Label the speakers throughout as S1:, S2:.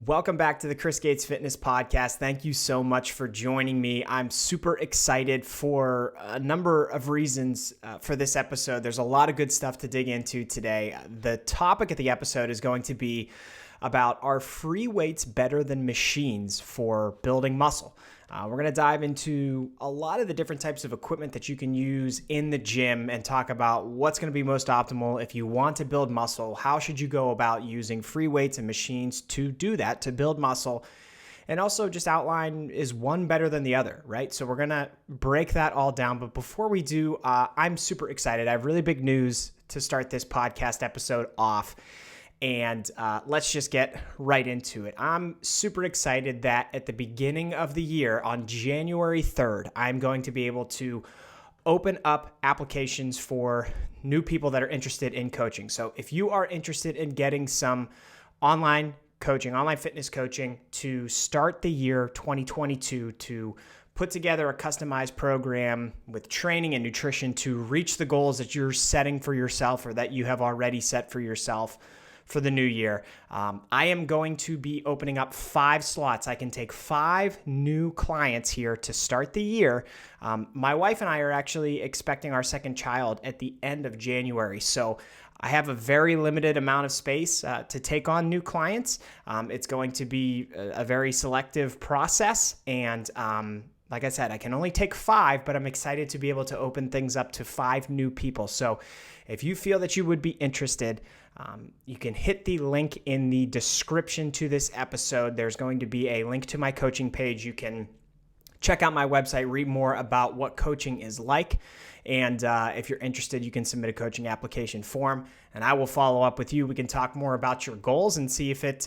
S1: Welcome back to the Chris Gates Fitness Podcast. Thank you so much for joining me. I'm super excited for a number of reasons for this episode. There's a lot of good stuff to dig into today. The topic of the episode is going to be about, are free weights better than machines for building muscle? We're going to dive into a lot of the different types of equipment that you can use in the gym and talk about what's going to be most optimal if you want to build muscle. How should you go about using free weights and machines to do that, to build muscle? And also just outline, is one better than the other, right? So we're going to break that all down. But before we do, I'm super excited. I have really big news to start this podcast episode off. And let's just get right into it. I'm super excited that at the beginning of the year, on January 3rd, I'm going to be able to open up applications for new people that are interested in coaching. So if you are interested in getting some online coaching, online fitness coaching to start the year 2022, to put together a customized program with training and nutrition to reach the goals that you're setting for yourself or that you have already set for yourself for the new year, I am going to be opening up 5 slots. I can take 5 new clients here to start the year. My wife and I are actually expecting our second child at the end of January. So I have a very limited amount of space to take on new clients. It's going to be a very selective process. And like I said, I can only take 5, but I'm excited to be able to open things up to 5 new people. So if you feel that you would be interested, you can hit the link in the description to this episode. There's going to be a link to my coaching page. You can check out my website, read more about what coaching is like. And if you're interested, you can submit a coaching application form, and I will follow up with you. We can talk more about your goals and see if it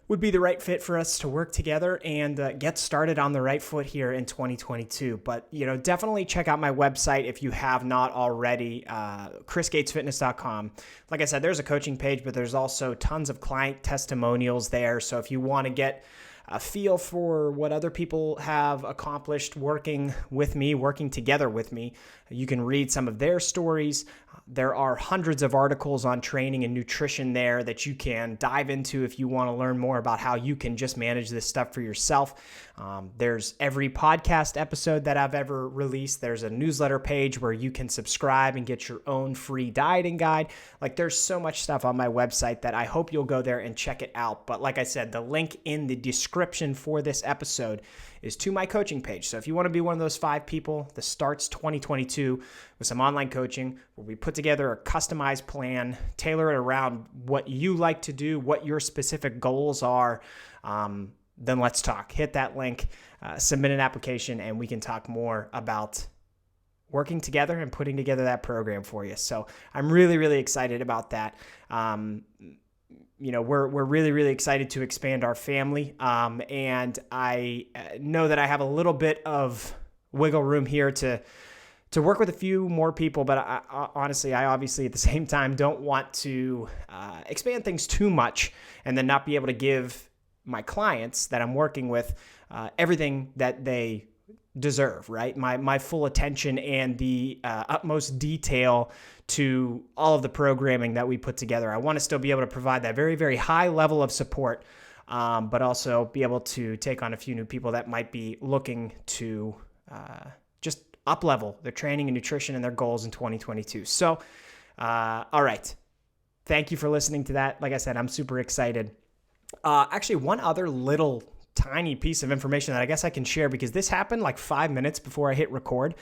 S1: would be the right fit for us to work together and get started on the right foot here in 2022. But, definitely check out my website if you have not already, chrisgatesfitness.com. Like I said, there's a coaching page, but there's also tons of client testimonials there. So if you want to get a feel for what other people have accomplished working with me, working together with me, you can read some of their stories. There are hundreds of articles on training and nutrition there that you can dive into if you want to learn more about how you can just manage this stuff for yourself. There's every podcast episode that I've ever released. There's a newsletter page where you can subscribe and get your own free dieting guide. Like, there's so much stuff on my website that I hope you'll go there and check it out. But like I said, the link in the description for this episode is to my coaching page. So if you want to be one of those 5 people that starts 2022 with some online coaching, where we put together a customized plan, tailor it around what you like to do, what your specific goals are, then let's talk. Hit that link, submit an application, and we can talk more about working together and putting together that program for you. So I'm really, really excited about that. We're really, really excited to expand our family. And I know that I have a little bit of wiggle room here to work with a few more people, but I obviously at the same time don't want to expand things too much and then not be able to give my clients that I'm working with everything that they deserve, right? My full attention and the utmost detail to all of the programming that we put together. I want to still be able to provide that very, very high level of support, but also be able to take on a few new people that might be looking to just up-level their training and nutrition and their goals in 2022. So, all right. Thank you for listening to that. Like I said, I'm super excited. Actually, one other little tiny piece of information that I guess I can share, because this happened like 5 minutes before I hit record.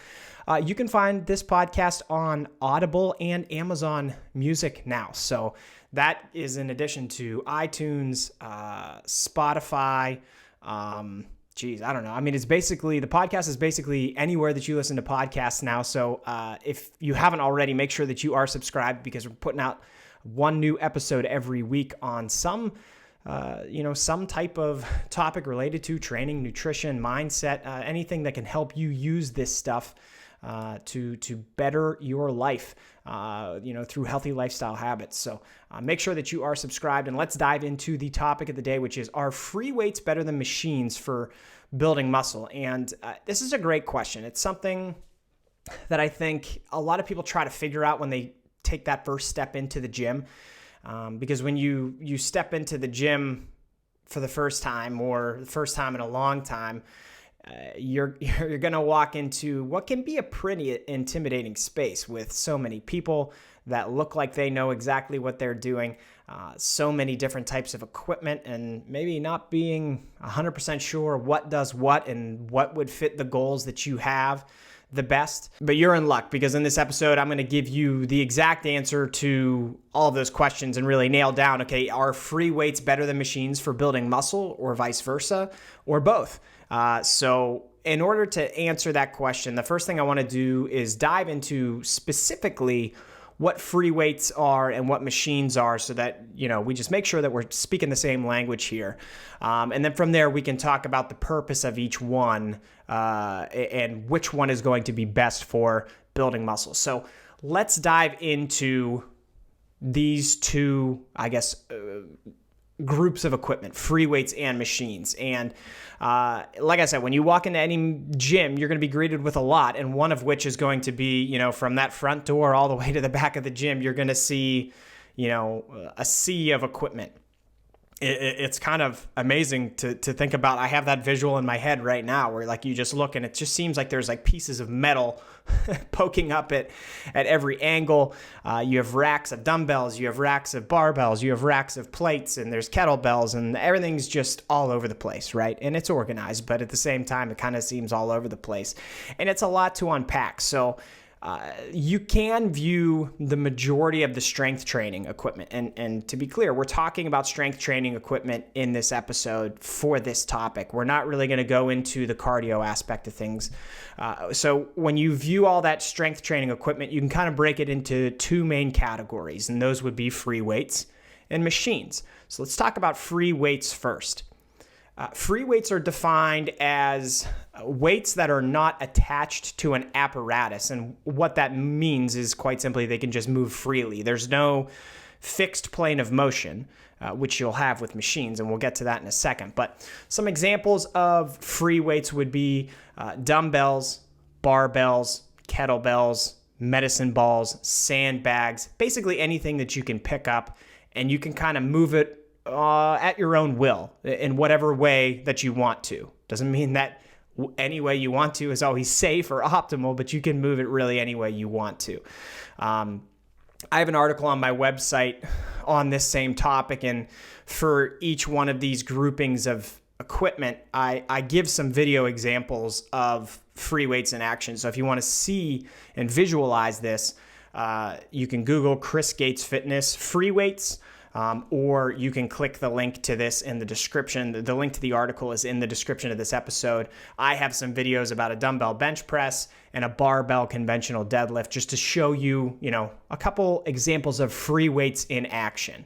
S1: You can find this podcast on Audible and Amazon Music now. So that is in addition to iTunes, Spotify, I don't know. I mean, the podcast is basically anywhere that you listen to podcasts now. So if you haven't already, make sure that you are subscribed, because we're putting out one new episode every week on some type of topic related to training, nutrition, mindset, anything that can help you use this stuff to better your life, through healthy lifestyle habits. So make sure that you are subscribed, and let's dive into the topic of the day, which is, are free weights better than machines for building muscle? And this is a great question. It's something that I think a lot of people try to figure out when they take that first step into the gym. Because when you step into the gym, for the first time or the first time in a long time, you're going to walk into what can be a pretty intimidating space with so many people that look like they know exactly what they're doing, so many different types of equipment, and maybe not being 100% sure what does what and what would fit the goals that you have the best. But you're in luck, because in this episode, I'm going to give you the exact answer to all of those questions and really nail down, okay, are free weights better than machines for building muscle, or vice versa, or both? So in order to answer that question, the first thing I want to do is dive into specifically what free weights are and what machines are, so that, we just make sure that we're speaking the same language here. And then from there, we can talk about the purpose of each one and which one is going to be best for building muscle. So let's dive into these two, groups of equipment, free weights and machines. And like I said, when you walk into any gym, you're going to be greeted with a lot, and one of which is going to be, from that front door all the way to the back of the gym, you're going to see, a sea of equipment. It's kind of amazing to think about. I have that visual in my head right now where you just look and it just seems like there's pieces of metal poking up at every angle. You have racks of dumbbells, you have racks of barbells, you have racks of plates, and there's kettlebells, and everything's just all over the place, right? And it's organized, but at the same time, it kind of seems all over the place. And it's a lot to unpack. So you can view the majority of the strength training equipment. And to be clear, we're talking about strength training equipment in this episode for this topic. We're not really going to go into the cardio aspect of things. So when you view all that strength training equipment, you can kind of break it into two main categories, and those would be free weights and machines. So let's talk about free weights first. Free weights are defined as weights that are not attached to an apparatus. And what that means is quite simply they can just move freely. There's no fixed plane of motion, which you'll have with machines, and we'll get to that in a second. But some examples of free weights would be dumbbells, barbells, kettlebells, medicine balls, sandbags, basically anything that you can pick up and you can kind of move it at your own will in whatever way that you want to. Doesn't mean that any way you want to is always safe or optimal, but you can move it really any way you want to. I have an article on my website on this same topic, and for each one of these groupings of equipment, I give some video examples of free weights in action. So if you want to see and visualize this, you can Google Chris Gates Fitness free weights. Or you can click the link to this in the description. The link to the article is in the description of this episode. I have some videos about a dumbbell bench press and a barbell conventional deadlift, just to show you, a couple examples of free weights in action.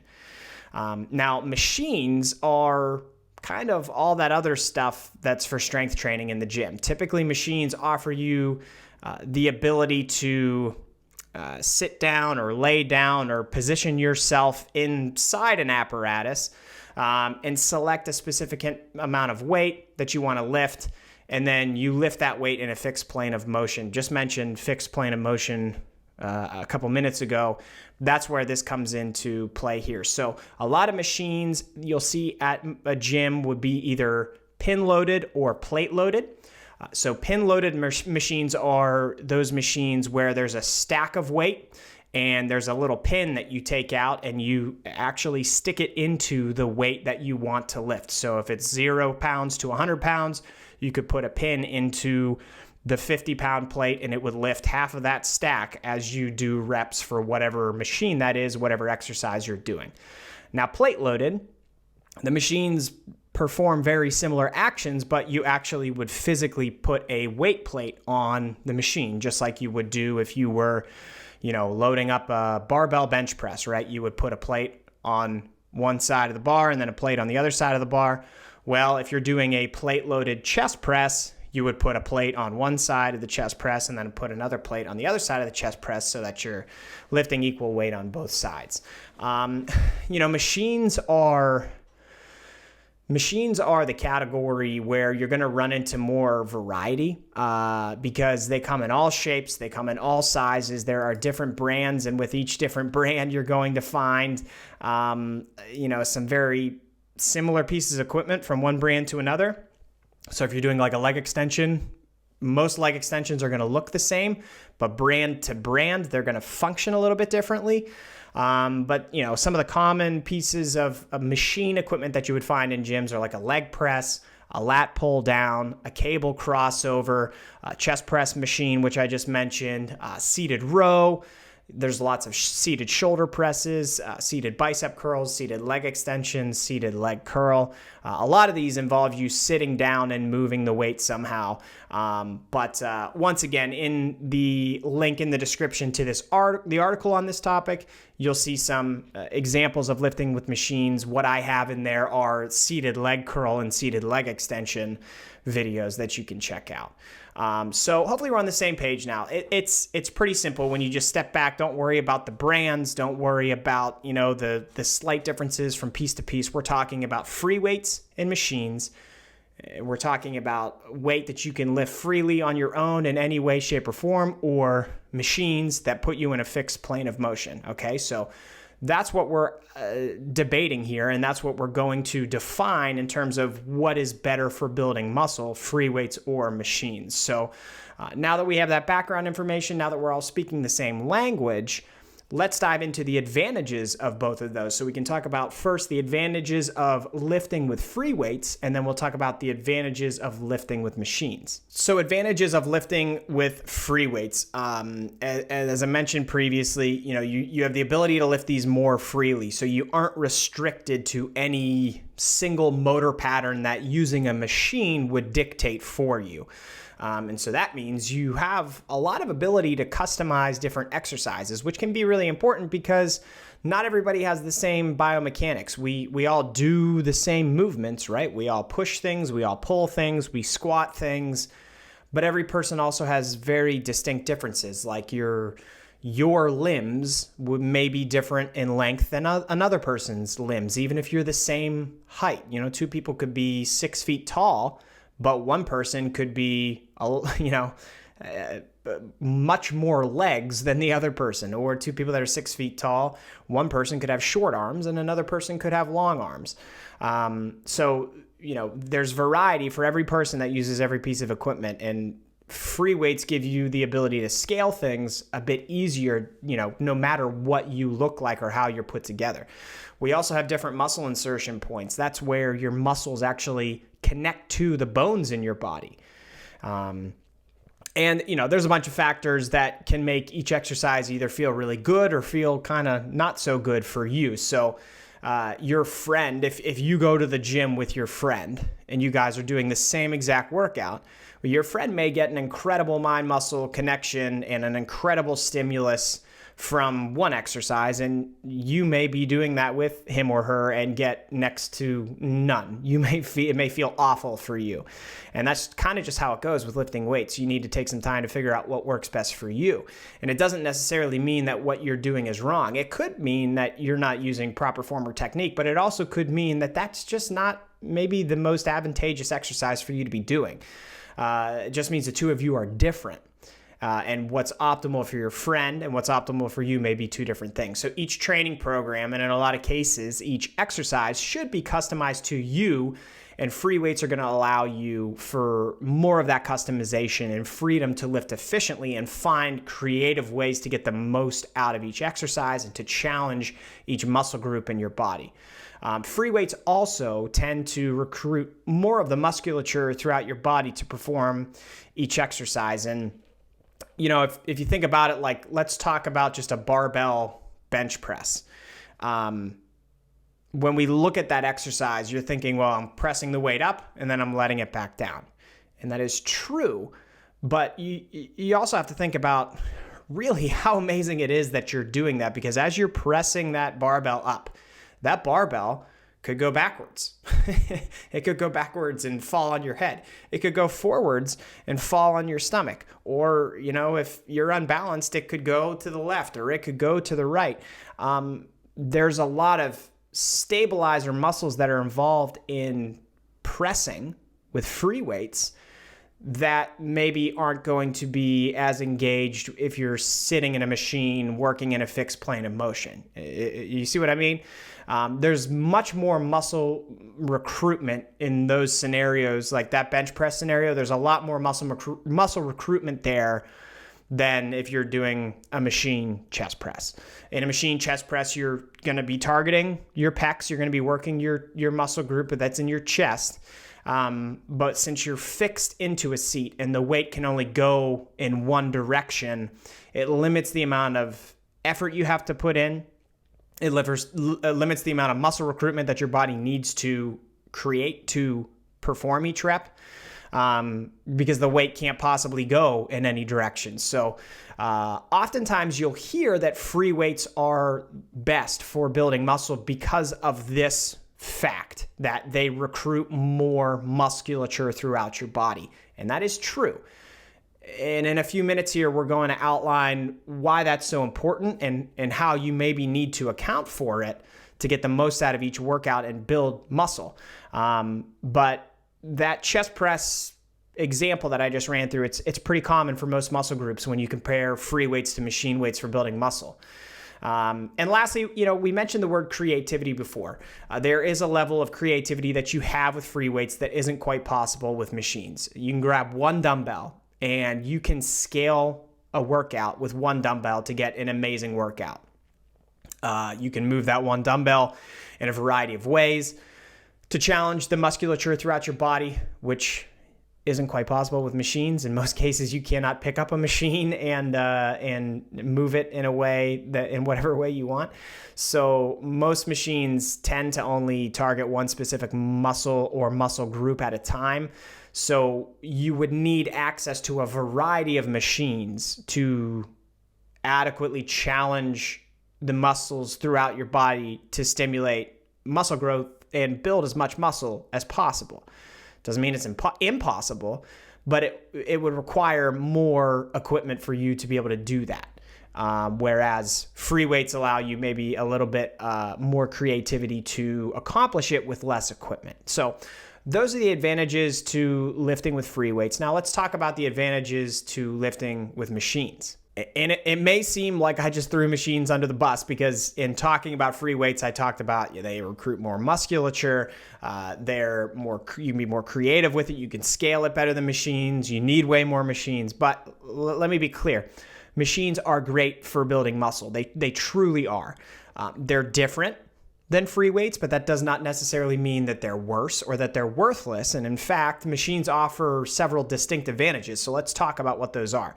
S1: Now, machines are kind of all that other stuff that's for strength training in the gym. Typically, machines offer you the ability to sit down or lay down or position yourself inside an apparatus and select a specific amount of weight that you want to lift, and then you lift that weight in a fixed plane of motion. Just mentioned fixed plane of motion a couple minutes ago. That's where this comes into play here. So a lot of machines you'll see at a gym would be either pin loaded or plate loaded. So pin-loaded machines are those machines where there's a stack of weight and there's a little pin that you take out and you actually stick it into the weight that you want to lift. So if it's 0 pounds to 100 pounds, you could put a pin into the 50-pound plate and it would lift half of that stack as you do reps for whatever machine that is, whatever exercise you're doing. Now, plate-loaded, the machines perform very similar actions, but you actually would physically put a weight plate on the machine, just like you would do if you were, loading up a barbell bench press, right? You would put a plate on one side of the bar and then a plate on the other side of the bar. Well, if you're doing a plate-loaded chest press, you would put a plate on one side of the chest press and then put another plate on the other side of the chest press so that you're lifting equal weight on both sides. Machines are the category where you're going to run into more variety because they come in all shapes, they come in all sizes. There are different brands, and with each different brand, you're going to find, some very similar pieces of equipment from one brand to another. So if you're doing like a leg extension, most leg extensions are going to look the same, but brand to brand, they're going to function a little bit differently. But some of the common pieces of machine equipment that you would find in gyms are like a leg press, a lat pull down, a cable crossover, a chest press machine, which I just mentioned, seated row. There's lots of seated shoulder presses, seated bicep curls, seated leg extensions, seated leg curl. A lot of these involve you sitting down and moving the weight somehow. But once again, in the link in the description to the article on this topic, you'll see some examples of lifting with machines. What I have in there are seated leg curl and seated leg extension videos that you can check out. So hopefully we're on the same page now. It's pretty simple when you just step back. Don't worry about the brands. Don't worry about, the slight differences from piece to piece. We're talking about free weights and machines. We're talking about weight that you can lift freely on your own in any way, shape, or form, or machines that put you in a fixed plane of motion. Okay, so that's what we're debating here, and that's what we're going to define in terms of what is better for building muscle, free weights or machines. So now that we have that background information, now that we're all speaking the same language, let's dive into the advantages of both of those. So we can talk about first the advantages of lifting with free weights, and then we'll talk about the advantages of lifting with machines. So advantages of lifting with free weights. As I mentioned previously, you have the ability to lift these more freely. So you aren't restricted to any single motor pattern that using a machine would dictate for you. And so that means you have a lot of ability to customize different exercises, which can be really important because not everybody has the same biomechanics. We all do the same movements, right? We all push things, we all pull things, we squat things, but every person also has very distinct differences. Like your limbs may be different in length than another person's limbs, even if you're the same height. Two people could be 6 feet tall, but one person could be, much more legs than the other person. Or two people that are 6 feet tall, one person could have short arms and another person could have long arms. So there's variety for every person that uses every piece of equipment, and free weights give you the ability to scale things a bit easier, no matter what you look like or how you're put together. We also have different muscle insertion points. That's where your muscles actually connect to the bones in your body. And there's a bunch of factors that can make each exercise either feel really good or feel kind of not so good for you. So your friend, if you go to the gym with your friend and you guys are doing the same exact workout, well, your friend may get an incredible mind-muscle connection and an incredible stimulus from one exercise, and you may be doing that with him or her and get next to none. It may feel awful for you. And that's kind of just how it goes with lifting weights. You need to take some time to figure out what works best for you. And it doesn't necessarily mean that what you're doing is wrong. It could mean that you're not using proper form or technique, but it also could mean that that's just not maybe the most advantageous exercise for you to be doing. It just means the two of you are different. And what's optimal for your friend and what's optimal for you may be two different things. So each training program, and in a lot of cases, each exercise should be customized to you, and free weights are going to allow you for more of that customization and freedom to lift efficiently and find creative ways to get the most out of each exercise and to challenge each muscle group in your body. Free weights also tend to recruit more of the musculature throughout your body to perform each exercise. And if you think about it, like, let's talk about just a barbell bench press. When we look at that exercise, you're thinking, well, I'm pressing the weight up and then I'm letting it back down. And that is true. But you also have to think about really how amazing it is that you're doing that, because as you're pressing that barbell up, that barbell could go backwards. It could go backwards and fall on your head. It could go forwards and fall on your stomach. Or, if you're unbalanced, it could go to the left or it could go to the right. There's a lot of stabilizer muscles that are involved in pressing with free weights that maybe aren't going to be as engaged if you're sitting in a machine working in a fixed plane of motion. You see what I mean? There's much more muscle recruitment in those scenarios, like that bench press scenario. There's a lot more muscle recruitment there than if you're doing a machine chest press. In a machine chest press, you're going to be targeting your pecs. You're going to be working your muscle group that's in your chest. But since you're fixed into a seat and the weight can only go in one direction, it limits the amount of effort you have to put in. It limits the amount of muscle recruitment that your body needs to create to perform each rep, because the weight can't possibly go in any direction. So oftentimes you'll hear that free weights are best for building muscle because of this fact that they recruit more musculature throughout your body. And that is true. And in a few minutes here, we're going to outline why that's so important and how you maybe need to account for it to get the most out of each workout and build muscle. But that chest press example that I just ran through, it's pretty common for most muscle groups when you compare free weights to machine weights for building muscle. And lastly, we mentioned the word creativity before. There is a level of creativity that you have with free weights that isn't quite possible with machines. You can grab one dumbbell and you can scale a workout with one dumbbell to get an amazing workout. You can move that one dumbbell in a variety of ways to challenge the musculature throughout your body, which isn't quite possible with machines. In most cases, you cannot pick up a machine and move it in a way that in whatever way you want. So most machines tend to only target one specific muscle or muscle group at a time. So you would need access to a variety of machines to adequately challenge the muscles throughout your body to stimulate muscle growth and build as much muscle as possible. Doesn't mean it's impossible, but it would require more equipment for you to be able to do that. Whereas free weights allow you maybe a little bit more creativity to accomplish it with less equipment. So those are the advantages to lifting with free weights. Now let's talk about the advantages to lifting with machines. And it may seem like I just threw machines under the bus because in talking about free weights, I talked about they recruit more musculature. You can be more creative with it. You can scale it better than machines. You need way more machines. But let me be clear. Machines are great for building muscle. They truly are. They're different than free weights, but that does not necessarily mean that they're worse or that they're worthless. And in fact, machines offer several distinct advantages. So let's talk about what those are.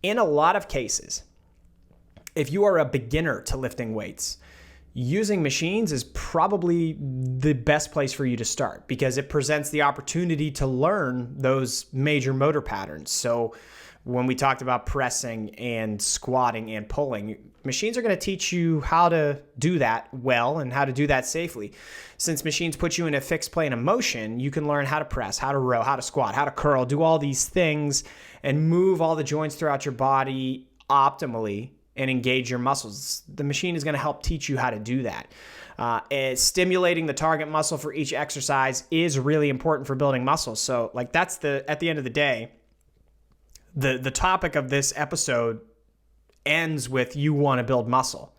S1: In a lot of cases, if you are a beginner to lifting weights, using machines is probably the best place for you to start because it presents the opportunity to learn those major motor patterns. So when we talked about pressing and squatting and pulling, machines are going to teach you how to do that well and how to do that safely. Since machines put you in a fixed plane of motion, you can learn how to press, how to row, how to squat, how to curl, do all these things and move all the joints throughout your body optimally and engage your muscles. The machine is going to help teach you how to do that. Stimulating the target muscle for each exercise is really important for building muscle. So that's at the end of the day, the topic of this episode ends with you want to build muscle.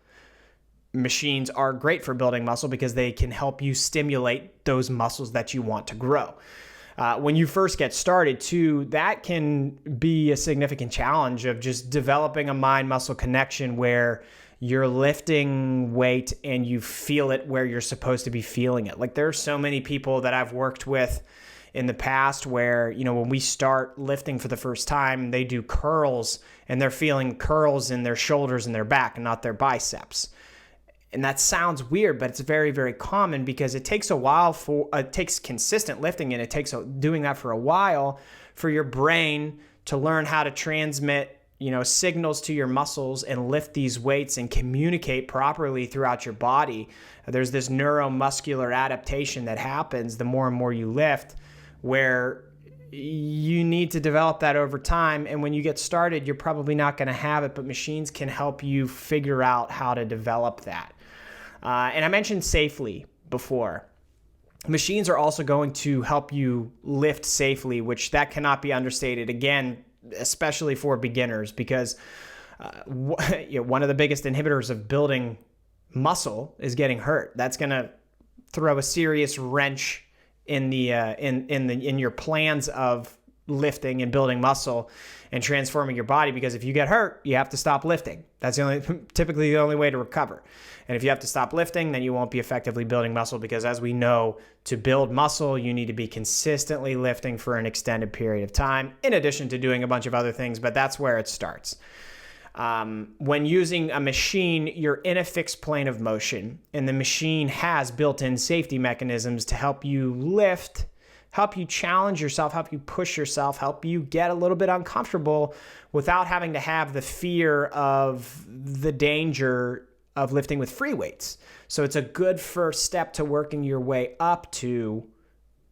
S1: Machines are great for building muscle because they can help you stimulate those muscles that you want to grow. When you first get started too, that can be a significant challenge of just developing a mind-muscle connection where you're lifting weight and you feel it where you're supposed to be feeling it. There are so many people that I've worked with in the past where, when we start lifting for the first time, they do curls and they're feeling curls in their shoulders and their back and not their biceps. And that sounds weird, but it's very, very common because it takes a while it takes consistent lifting and it takes doing that for a while for your brain to learn how to transmit, signals to your muscles and lift these weights and communicate properly throughout your body. There's this neuromuscular adaptation that happens the more and more you lift where you need to develop that over time. And when you get started, you're probably not going to have it, but machines can help you figure out how to develop that. And I mentioned safely before. Machines are also going to help you lift safely, which that cannot be understated. Again, especially for beginners, because one of the biggest inhibitors of building muscle is getting hurt. That's going to throw a serious wrench in your plans of lifting and building muscle and transforming your body, because if you get hurt, you have to stop lifting. That's typically the only way to recover. And if you have to stop lifting, then you won't be effectively building muscle, because as we know, to build muscle, you need to be consistently lifting for an extended period of time, in addition to doing a bunch of other things, but that's where it starts. When using a machine, you're in a fixed plane of motion, and the machine has built-in safety mechanisms to help you lift, help you challenge yourself, help you push yourself, help you get a little bit uncomfortable without having to have the fear of the danger of lifting with free weights. So it's a good first step to working your way up to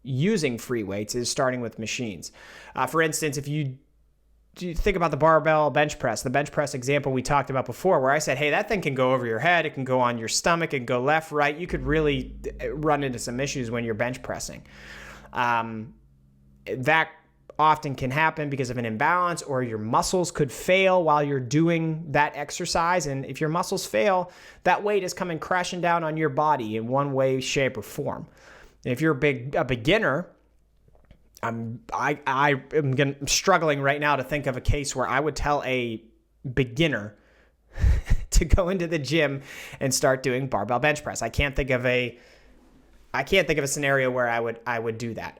S1: using free weights, is starting with machines. For instance, if you think about the barbell bench press, the bench press example we talked about before, where I said, hey, that thing can go over your head, it can go on your stomach, it can go left, right. You could really run into some issues when you're bench pressing. That often can happen because of an imbalance, or your muscles could fail while you're doing that exercise. And if your muscles fail, that weight is coming crashing down on your body in one way, shape, or form. And if you're a beginner, I'm struggling right now to think of a case where I would tell a beginner to go into the gym and start doing barbell bench press. I can't think of a scenario where I would do that,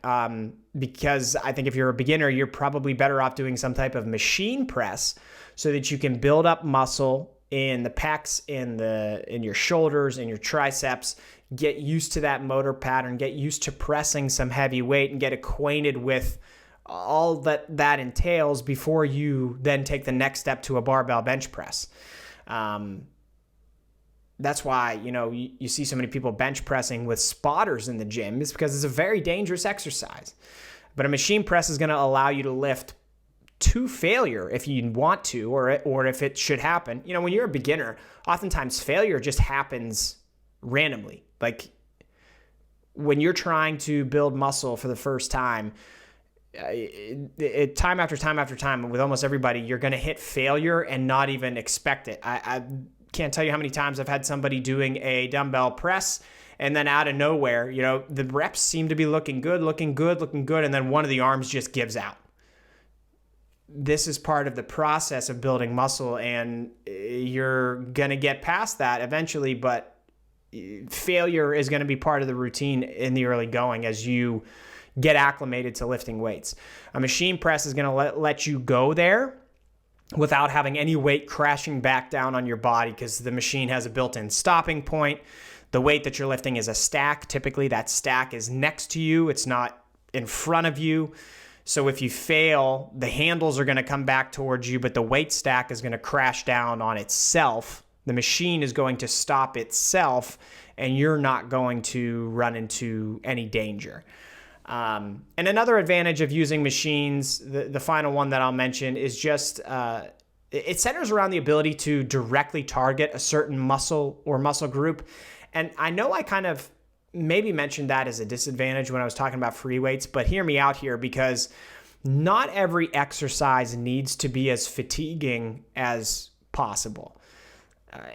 S1: because I think if you're a beginner, you're probably better off doing some type of machine press so that you can build up muscle in the pecs, in your shoulders, in your triceps, get used to that motor pattern, get used to pressing some heavy weight, and get acquainted with all that entails before you then take the next step to a barbell bench press. That's why, you see so many people bench pressing with spotters in the gym, is because it's a very dangerous exercise. But a machine press is going to allow you to lift to failure if you want to, or if it should happen. When you're a beginner, oftentimes failure just happens randomly. Like when you're trying to build muscle for the first time, time after time after time, with almost everybody, you're going to hit failure and not even expect it. I can't tell you how many times I've had somebody doing a dumbbell press, and then out of nowhere, the reps seem to be looking good, and then one of the arms just gives out. This is part of the process of building muscle, and you're going to get past that eventually, but failure is going to be part of the routine in the early going as you get acclimated to lifting weights. A machine press is going to let you go there without having any weight crashing back down on your body, because the machine has a built-in stopping point. The weight that you're lifting is a stack. Typically, that stack is next to you. It's not in front of you. So if you fail, the handles are going to come back towards you, but the weight stack is going to crash down on itself. The machine is going to stop itself, and you're not going to run into any danger. And another advantage of using machines, the final one that I'll mention, is just it centers around the ability to directly target a certain muscle or muscle group. And I know I kind of maybe mentioned that as a disadvantage when I was talking about free weights, but hear me out here, because not every exercise needs to be as fatiguing as possible.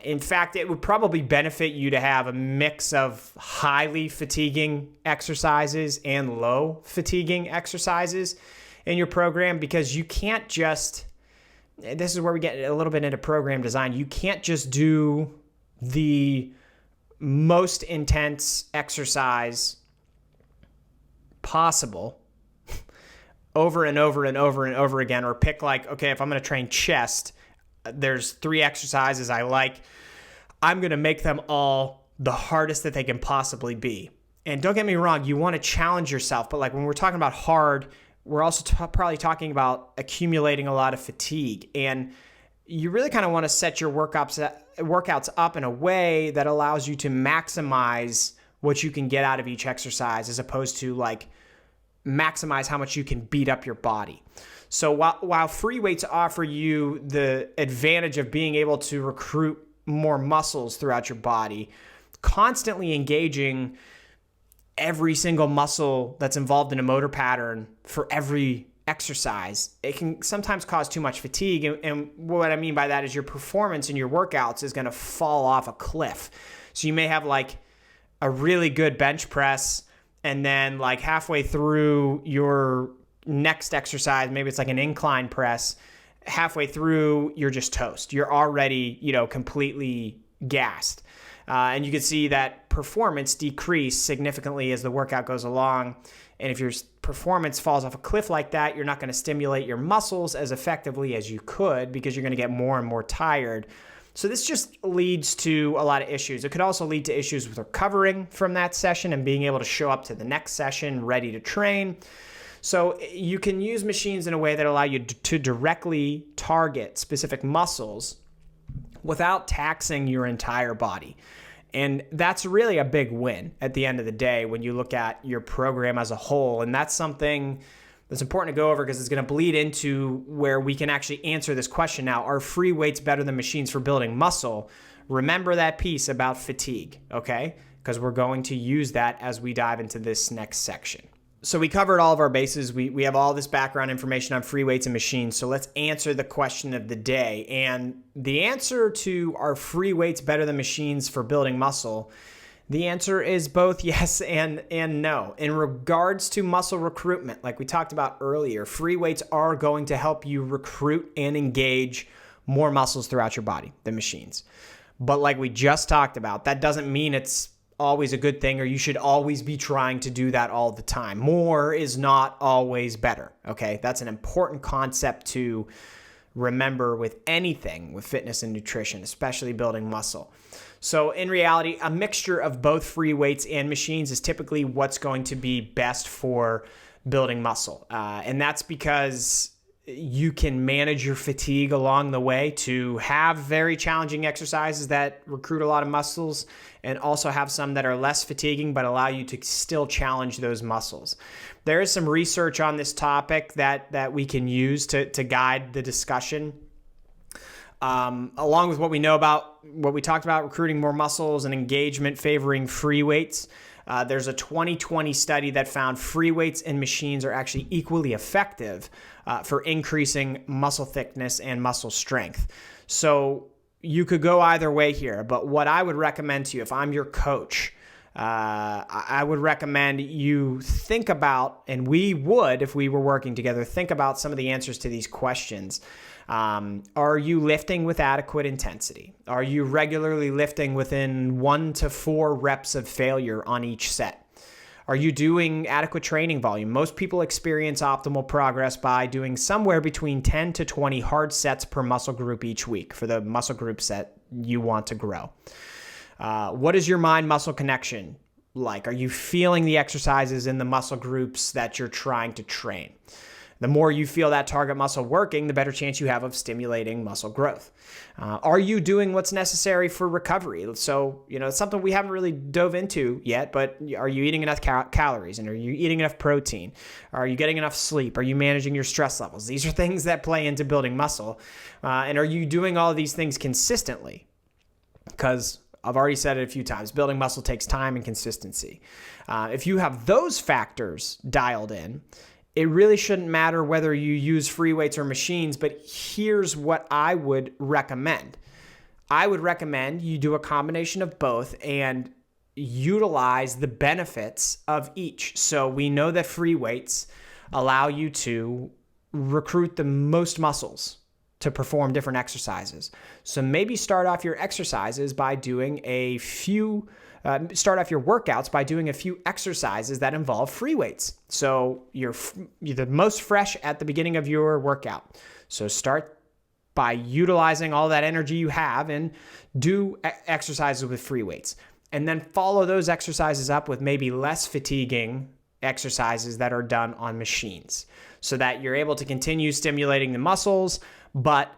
S1: In fact, it would probably benefit you to have a mix of highly fatiguing exercises and low fatiguing exercises in your program, because you can't just, this is where we get a little bit into program design, you can't just do the most intense exercise possible over and over and over and over again, or pick like, okay, if I'm going to train chest, there's 3 exercises I like. I'm going to make them all the hardest that they can possibly be. And don't get me wrong, you want to challenge yourself, but like when we're talking about hard, we're also probably talking about accumulating a lot of fatigue. And you really kind of want to set your workouts up in a way that allows you to maximize what you can get out of each exercise, as opposed to like maximize how much you can beat up your body. So while free weights offer you the advantage of being able to recruit more muscles throughout your body, constantly engaging every single muscle that's involved in a motor pattern for every exercise, it can sometimes cause too much fatigue. And what I mean by that is your performance in your workouts is going to fall off a cliff. So you may have like a really good bench press, and then like halfway through your next exercise, maybe it's like an incline press, halfway through, you're just toast. You're already, completely gassed. And you can see that performance decrease significantly as the workout goes along. And if your performance falls off a cliff like that, you're not going to stimulate your muscles as effectively as you could, because you're going to get more and more tired. So this just leads to a lot of issues. It could also lead to issues with recovering from that session and being able to show up to the next session ready to train. So you can use machines in a way that allow you to directly target specific muscles without taxing your entire body. And that's really a big win at the end of the day when you look at your program as a whole. And that's something that's important to go over, because it's going to bleed into where we can actually answer this question now. Are free weights better than machines for building muscle? Remember that piece about fatigue, okay? Because we're going to use that as we dive into this next section. So we covered all of our bases. We have all this background information on free weights and machines. So let's answer the question of the day. And the answer to, are free weights better than machines for building muscle? The answer is both yes and no. In regards to muscle recruitment, like we talked about earlier, free weights are going to help you recruit and engage more muscles throughout your body than machines. But like we just talked about, that doesn't mean it's always a good thing, or you should always be trying to do that all the time. More is not always better, okay? That's an important concept to remember with anything with fitness and nutrition, especially building muscle. So in reality, a mixture of both free weights and machines is typically what's going to be best for building muscle. And that's because you can manage your fatigue along the way to have very challenging exercises that recruit a lot of muscles, and also have some that are less fatiguing but allow you to still challenge those muscles. There is some research on this topic that we can use to guide the discussion. Along with what we know about what we talked about, recruiting more muscles and engagement favoring free weights. There's a 2020 study that found free weights and machines are actually equally effective for increasing muscle thickness and muscle strength. So you could go either way here, but what I would recommend to you, if I'm your coach, I would recommend you think about, and we would, if we were working together, think about some of the answers to these questions. Are you lifting with adequate intensity? Are you regularly lifting within 1 to 4 reps of failure on each set? Are you doing adequate training volume? Most people experience optimal progress by doing somewhere between 10 to 20 hard sets per muscle group each week for the muscle group set you want to grow. What is your mind-muscle connection like? Are you feeling the exercises in the muscle groups that you're trying to train? The more you feel that target muscle working, the better chance you have of stimulating muscle growth. Are you doing what's necessary for recovery? So, it's something we haven't really dove into yet, but are you eating enough calories, and are you eating enough protein? Are you getting enough sleep? Are you managing your stress levels? These are things that play into building muscle. And are you doing all of these things consistently? Because I've already said it a few times, building muscle takes time and consistency. If you have those factors dialed in, it really shouldn't matter whether you use free weights or machines, but here's what I would recommend. I would recommend you do a combination of both and utilize the benefits of each. So we know that free weights allow you to recruit the most muscles to perform different exercises. So maybe start off your exercises by doing start off your workouts by doing a few exercises that involve free weights. So you're the most fresh at the beginning of your workout. So start by utilizing all that energy you have and do exercises with free weights. And then follow those exercises up with maybe less fatiguing exercises that are done on machines, so that you're able to continue stimulating the muscles, but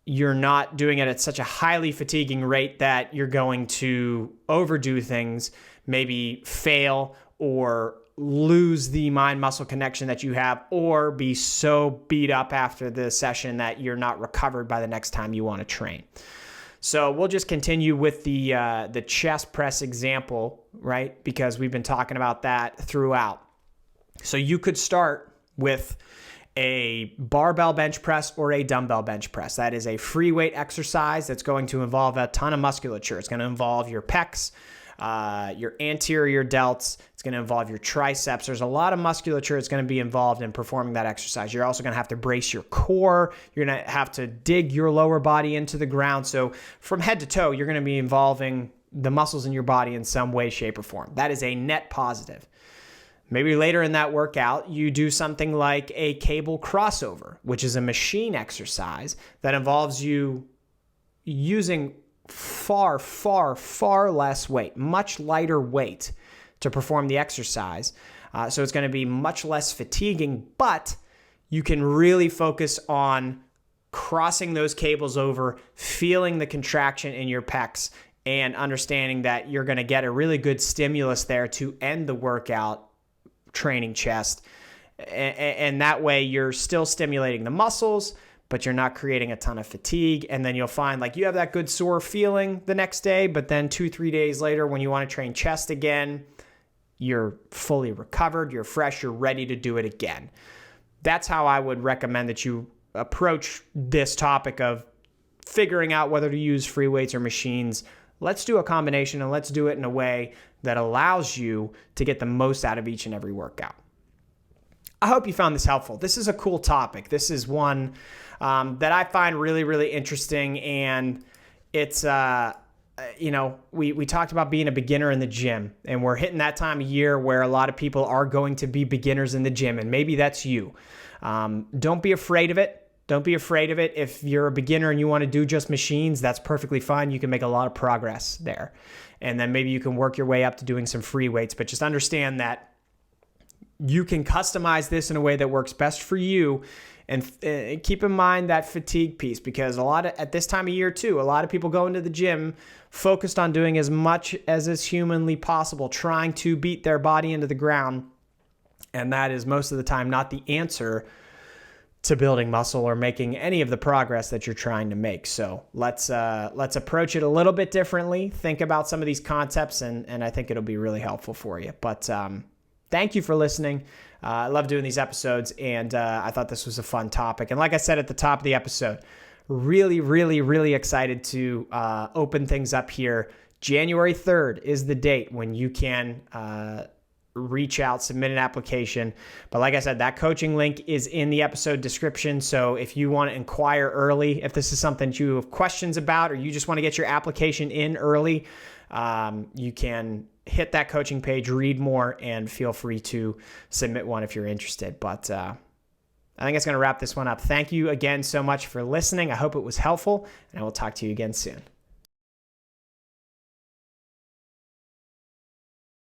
S1: you're not doing it at such a highly fatiguing rate that you're going to overdo things, maybe fail or lose the mind-muscle connection that you have, or be so beat up after the session that you're not recovered by the next time you want to train. So we'll just continue with the chest press example, right? Because we've been talking about that throughout. So you could start with a barbell bench press or a dumbbell bench press. That is a free weight exercise that's going to involve a ton of musculature. It's going to involve your pecs, your anterior delts. It's going to involve your triceps. There's a lot of musculature that's going to be involved in performing that exercise. You're also going to have to brace your core. You're going to have to dig your lower body into the ground. So from head to toe, you're going to be involving the muscles in your body in some way, shape, or form. That is a net positive. Maybe later in that workout, you do something like a cable crossover, which is a machine exercise that involves you using far, far, far less weight, much lighter weight to perform the exercise. So it's going to be much less fatiguing, but you can really focus on crossing those cables over, feeling the contraction in your pecs, and understanding that you're going to get a really good stimulus there to end the workout training chest. And that way you're still stimulating the muscles, but you're not creating a ton of fatigue. And then you'll find like you have that good sore feeling the next day, but then 2-3 days later when you want to train chest again, you're fully recovered, you're fresh, you're ready to do it again. That's how I would recommend that you approach this topic of figuring out whether to use free weights or machines. Let's do a combination and let's do it in a way that allows you to get the most out of each and every workout. I hope you found this helpful. This is a cool topic. This is one that I find really, really interesting. And it's, we talked about being a beginner in the gym, and we're hitting that time of year where a lot of people are going to be beginners in the gym. And maybe that's you. Don't be afraid of it. Don't be afraid of it. If you're a beginner and you want to do just machines, that's perfectly fine. You can make a lot of progress there. And then maybe you can work your way up to doing some free weights. But just understand that you can customize this in a way that works best for you. And keep in mind that fatigue piece, because at this time of year too, a lot of people go into the gym focused on doing as much as is humanly possible, trying to beat their body into the ground. And that is most of the time not the answer to building muscle or making any of the progress that you're trying to make. So let's approach it a little bit differently. Think about some of these concepts, and I think it'll be really helpful for you. But thank you for listening. I love doing these episodes, and I thought this was a fun topic. And like I said at the top of the episode, really, really, really excited to open things up here. January 3rd is the date when you can reach out, submit an application. But like I said, that coaching link is in the episode description. So if you want to inquire early, if this is something you have questions about, or you just want to get your application in early, you can hit that coaching page, read more, and feel free to submit one if you're interested. But I think it's going to wrap this one up. Thank you again so much for listening. I hope it was helpful, and I will talk to you again soon.